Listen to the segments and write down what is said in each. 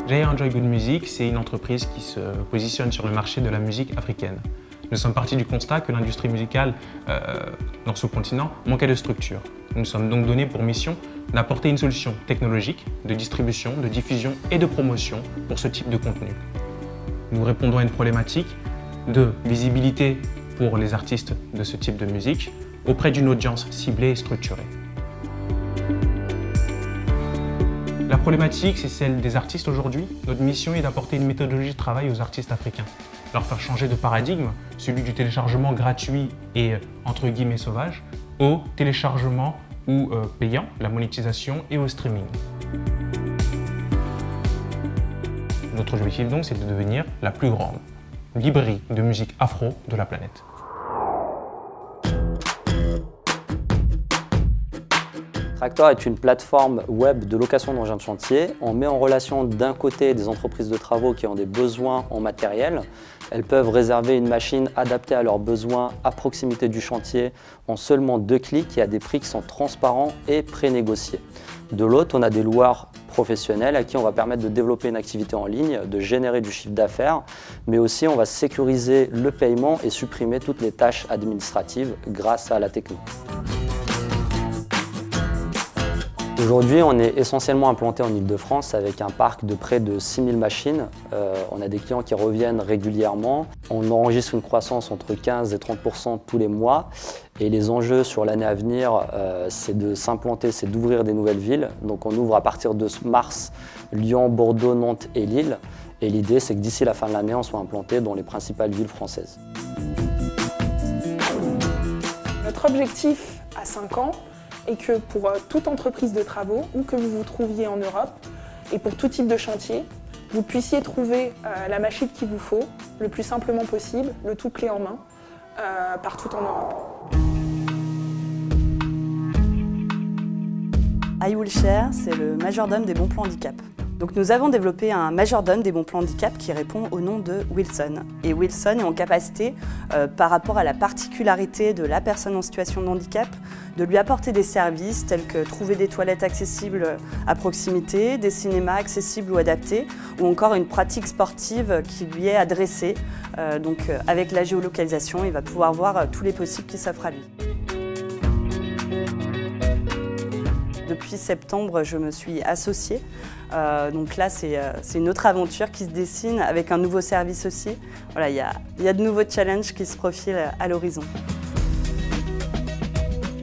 Jay Enjoy Good Music, c'est une entreprise qui se positionne sur le marché de la musique africaine. Nous sommes partis du constat que l'industrie musicale dans ce continent manquait de structure. Nous nous sommes donc donnés pour mission d'apporter une solution technologique, de distribution, de diffusion et de promotion pour ce type de contenu. Nous répondons à une problématique de visibilité pour les artistes de ce type de musique auprès d'une audience ciblée et structurée. La problématique, c'est celle des artistes aujourd'hui. Notre mission est d'apporter une méthodologie de travail aux artistes africains, leur faire changer de paradigme, celui du téléchargement gratuit et entre guillemets sauvage, au téléchargement ou payant, la monétisation et au streaming. Notre objectif donc, c'est de devenir la plus grande librairie de musique afro de la planète. Tractor est une plateforme web de location d'engins de chantier. On met en relation d'un côté des entreprises de travaux qui ont des besoins en matériel. Elles peuvent réserver une machine adaptée à leurs besoins à proximité du chantier en seulement 2 clics et à des prix qui sont transparents et pré-négociés. De l'autre, on a des loueurs professionnels à qui on va permettre de développer une activité en ligne, de générer du chiffre d'affaires, mais aussi on va sécuriser le paiement et supprimer toutes les tâches administratives grâce à la techno. Aujourd'hui, on est essentiellement implanté en Ile-de-France avec un parc de près de 6000 machines. On a des clients qui reviennent régulièrement. On enregistre une croissance entre 15 et 30% tous les mois. Et les enjeux sur l'année à venir, c'est de s'implanter, c'est d'ouvrir des nouvelles villes. Donc on ouvre à partir de mars Lyon, Bordeaux, Nantes et Lille. Et l'idée, c'est que d'ici la fin de l'année, on soit implanté dans les principales villes françaises. Notre objectif à 5 ans, et que pour toute entreprise de travaux, où que vous vous trouviez en Europe, et pour tout type de chantier, vous puissiez trouver la machine qu'il vous faut, le plus simplement possible, le tout clé en main, partout en Europe. I Will Share, c'est le majordome des bons plans handicap. Donc nous avons développé un majordome des bons plans handicap qui répond au nom de Wilson. Et Wilson est en capacité, par rapport à la particularité de la personne en situation de handicap, de lui apporter des services tels que trouver des toilettes accessibles à proximité, des cinémas accessibles ou adaptés, ou encore une pratique sportive qui lui est adressée. Donc avec la géolocalisation, il va pouvoir voir tous les possibles qui s'offrent à lui. Depuis septembre, je me suis associée. Donc là, c'est une autre aventure qui se dessine avec un nouveau service aussi. Voilà, il y a de nouveaux challenges qui se profilent à l'horizon.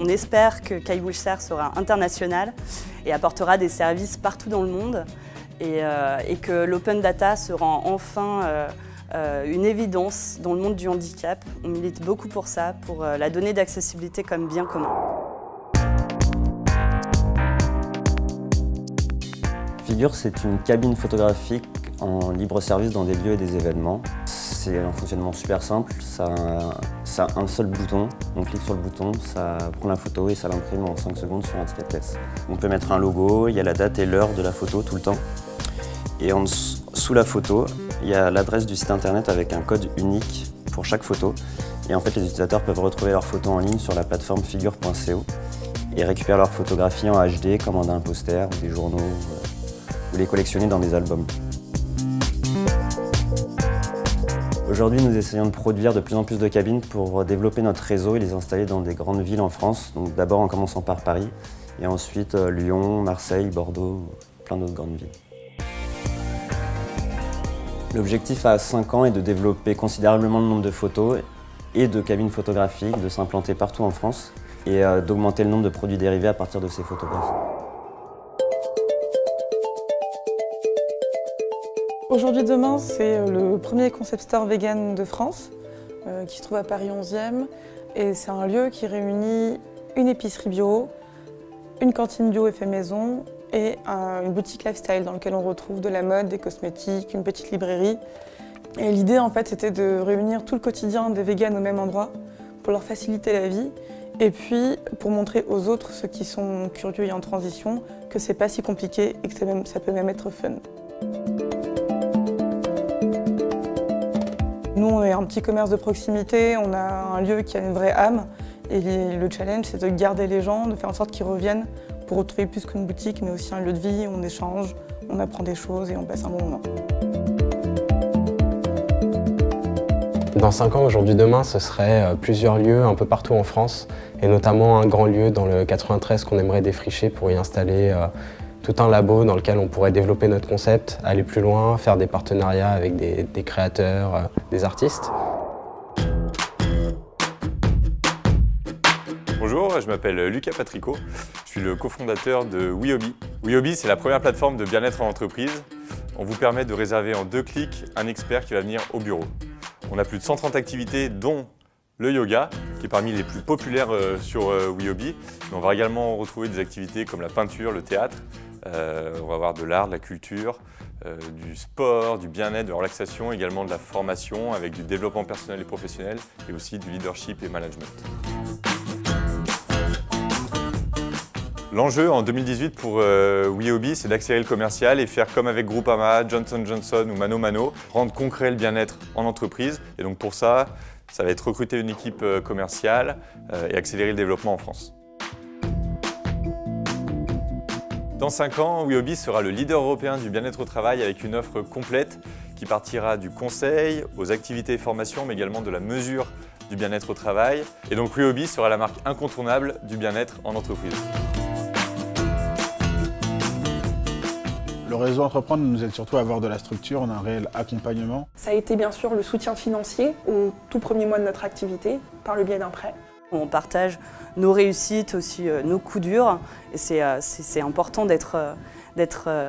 On espère que I Will Share sera international et apportera des services partout dans le monde et que l'open data sera enfin une évidence dans le monde du handicap. On milite beaucoup pour ça, pour la donnée d'accessibilité comme bien commun. Figure, c'est une cabine photographique en libre service dans des lieux et des événements. C'est un fonctionnement super simple, ça a un seul bouton, on clique sur le bouton, ça prend la photo et ça l'imprime en 5 secondes sur un ticket de caisse. On peut mettre un logo, il y a la date et l'heure de la photo tout le temps. Et sous la photo, il y a l'adresse du site internet avec un code unique pour chaque photo. Et en fait, les utilisateurs peuvent retrouver leurs photos en ligne sur la plateforme figure.co et récupérer leurs photographies en HD, commander un poster ou des journaux, ou les collectionner dans des albums. Aujourd'hui, nous essayons de produire de plus en plus de cabines pour développer notre réseau et les installer dans des grandes villes en France. Donc d'abord en commençant par Paris, et ensuite Lyon, Marseille, Bordeaux, plein d'autres grandes villes. L'objectif à 5 ans est de développer considérablement le nombre de photos et de cabines photographiques, de s'implanter partout en France et d'augmenter le nombre de produits dérivés à partir de ces photographies. Aujourd'hui Demain, c'est le premier concept store vegan de France, qui se trouve à Paris 11e. Et c'est un lieu qui réunit une épicerie bio, une cantine bio et fait maison et une boutique lifestyle dans laquelle on retrouve de la mode, des cosmétiques, une petite librairie. Et l'idée en fait c'était de réunir tout le quotidien des véganes au même endroit pour leur faciliter la vie et puis pour montrer aux autres, ceux qui sont curieux et en transition, que c'est pas si compliqué et que ça peut même être fun. Nous, on est un petit commerce de proximité, on a un lieu qui a une vraie âme et le challenge, c'est de garder les gens, de faire en sorte qu'ils reviennent pour retrouver plus qu'une boutique, mais aussi un lieu de vie où on échange, on apprend des choses et on passe un bon moment. Dans 5 ans, aujourd'hui, demain, ce serait plusieurs lieux un peu partout en France et notamment un grand lieu dans le 93 qu'on aimerait défricher pour y installer tout un labo dans lequel on pourrait développer notre concept, aller plus loin, faire des partenariats avec des créateurs, des artistes. Bonjour, je m'appelle Lucas Patricot, je suis le cofondateur de WeHobby. WeHobby, c'est la première plateforme de bien-être en entreprise. On vous permet de réserver en 2 clics un expert qui va venir au bureau. On a plus de 130 activités, dont le yoga, qui est parmi les plus populaires sur WeHobby. Mais on va également retrouver des activités comme la peinture, le théâtre. On va avoir de l'art, de la culture, du sport, du bien-être, de la relaxation, également de la formation avec du développement personnel et professionnel et aussi du leadership et management. L'enjeu en 2018 pour WeHobby, c'est d'accélérer le commercial et faire comme avec Groupama, Johnson & Johnson ou Mano Mano, rendre concret le bien-être en entreprise. Et donc pour ça, ça va être recruter une équipe commerciale et accélérer le développement en France. Dans 5 ans, WeHobby sera le leader européen du bien-être au travail avec une offre complète qui partira du conseil aux activités et formations, mais également de la mesure du bien-être au travail. Et donc WeHobby sera la marque incontournable du bien-être en entreprise. Le réseau Entreprendre nous aide surtout à avoir de la structure, on a un réel accompagnement. Ça a été bien sûr le soutien financier au tout premier mois de notre activité par le biais d'un prêt. On partage nos réussites, aussi nos coups durs, et c'est important d'être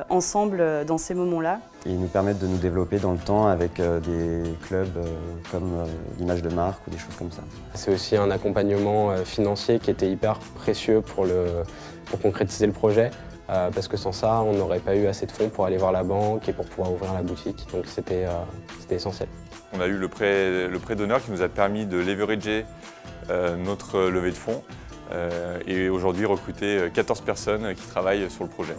ensemble dans ces moments-là. Ils nous permettent de nous développer dans le temps avec des clubs comme l'image de marque ou des choses comme ça. C'est aussi un accompagnement financier qui était hyper précieux pour concrétiser le projet. Parce que sans ça, on n'aurait pas eu assez de fonds pour aller voir la banque et pour pouvoir ouvrir la boutique. Donc c'était essentiel. On a eu le prêt d'honneur qui nous a permis de leverager notre levée de fonds et aujourd'hui recruter 14 personnes qui travaillent sur le projet.